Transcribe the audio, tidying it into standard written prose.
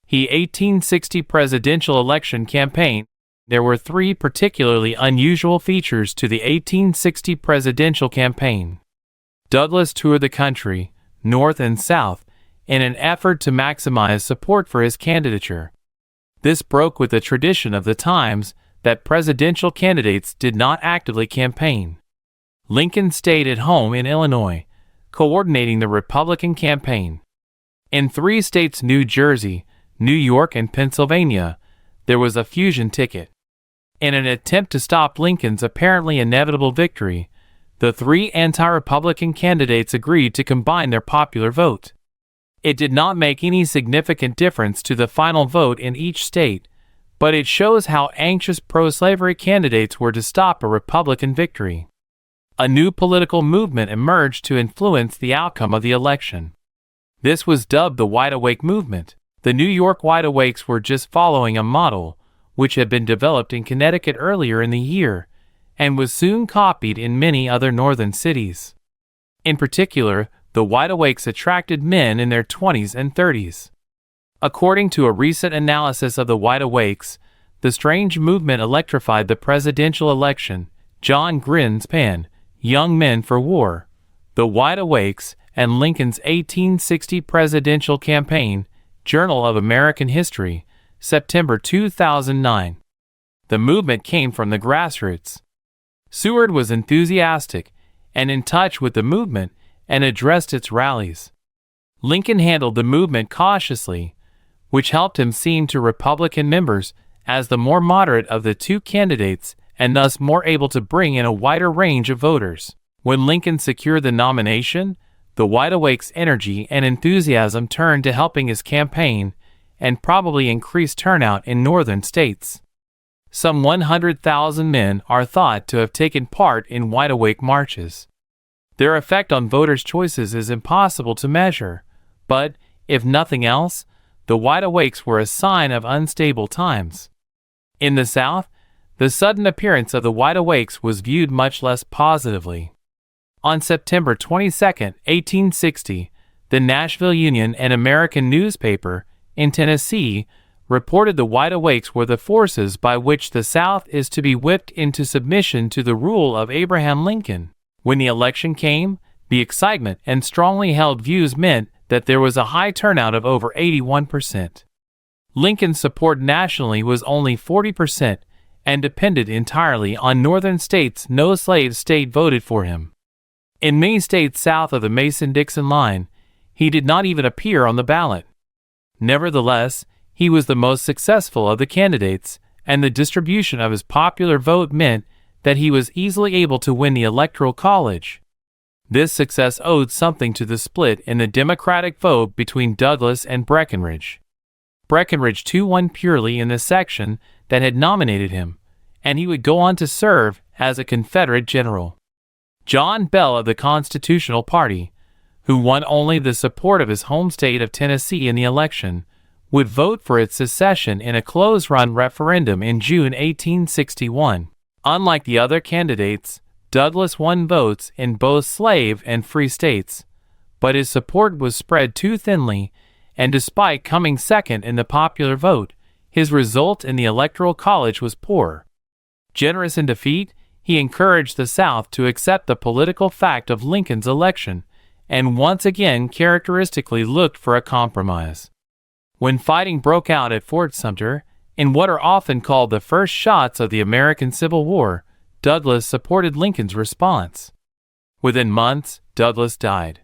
The 1860 presidential election campaign. There were three particularly unusual features to the 1860 presidential campaign. Douglas toured the country, North and South, in an effort to maximize support for his candidature. This broke with the tradition of the times that presidential candidates did not actively campaign. Lincoln stayed at home in Illinois, coordinating the Republican campaign. In three states, New Jersey, New York, and Pennsylvania, there was a fusion ticket. In an attempt to stop Lincoln's apparently inevitable victory, the three anti-Republican candidates agreed to combine their popular vote. It did not make any significant difference to the final vote in each state, but it shows how anxious pro-slavery candidates were to stop a Republican victory. A new political movement emerged to influence the outcome of the election. This was dubbed the Wide Awake movement. The New York Wide Awakes were just following a model which had been developed in Connecticut earlier in the year and was soon copied in many other northern cities. In particular, the Wide Awakes attracted men in their 20s and 30s. According to a recent analysis of the Wide Awakes, the strange movement electrified the presidential election. John Greenspan, Young Men for War, the Wide Awakes, and Lincoln's 1860 presidential campaign, Journal of American History, September 2009. The movement came from the grassroots. Seward was enthusiastic and in touch with the movement and addressed its rallies. Lincoln handled the movement cautiously, which helped him seem to Republican members as the more moderate of the two candidates and thus more able to bring in a wider range of voters. When Lincoln secured the nomination, the Wide Awakes' energy and enthusiasm turned to helping his campaign and probably increased turnout in northern states. Some 100,000 men are thought to have taken part in Wide Awake marches. Their effect on voters' choices is impossible to measure, but, if nothing else, the Wide Awakes were a sign of unstable times. In the South, the sudden appearance of the Wide Awakes was viewed much less positively. On September 22, 1860, the Nashville Union, an American newspaper in Tennessee, reported the Wide Awakes were the forces by which the South is to be whipped into submission to the rule of Abraham Lincoln. When the election came, the excitement and strongly held views meant that there was a high turnout of over 81%. Lincoln's support nationally was only 40% and depended entirely on northern states. No slave state voted for him. In many states south of the Mason-Dixon line, he did not even appear on the ballot. Nevertheless, he was the most successful of the candidates, and the distribution of his popular vote meant that he was easily able to win the Electoral College. This success owed something to the split in the Democratic vote between Douglas and Breckinridge. Breckinridge too won purely in the section that had nominated him, and he would go on to serve as a Confederate general. John Bell of the Constitutional Party, who won only the support of his home state of Tennessee in the election, would vote for its secession in a close-run referendum in June 1861. Unlike the other candidates, Douglas won votes in both slave and free states, but his support was spread too thinly, and despite coming second in the popular vote, his result in the Electoral College was poor. Generous in defeat, he encouraged the South to accept the political fact of Lincoln's election, and once again characteristically looked for a compromise. When fighting broke out at Fort Sumter, in what are often called the first shots of the American Civil War, Douglas supported Lincoln's response. Within months, Douglas died.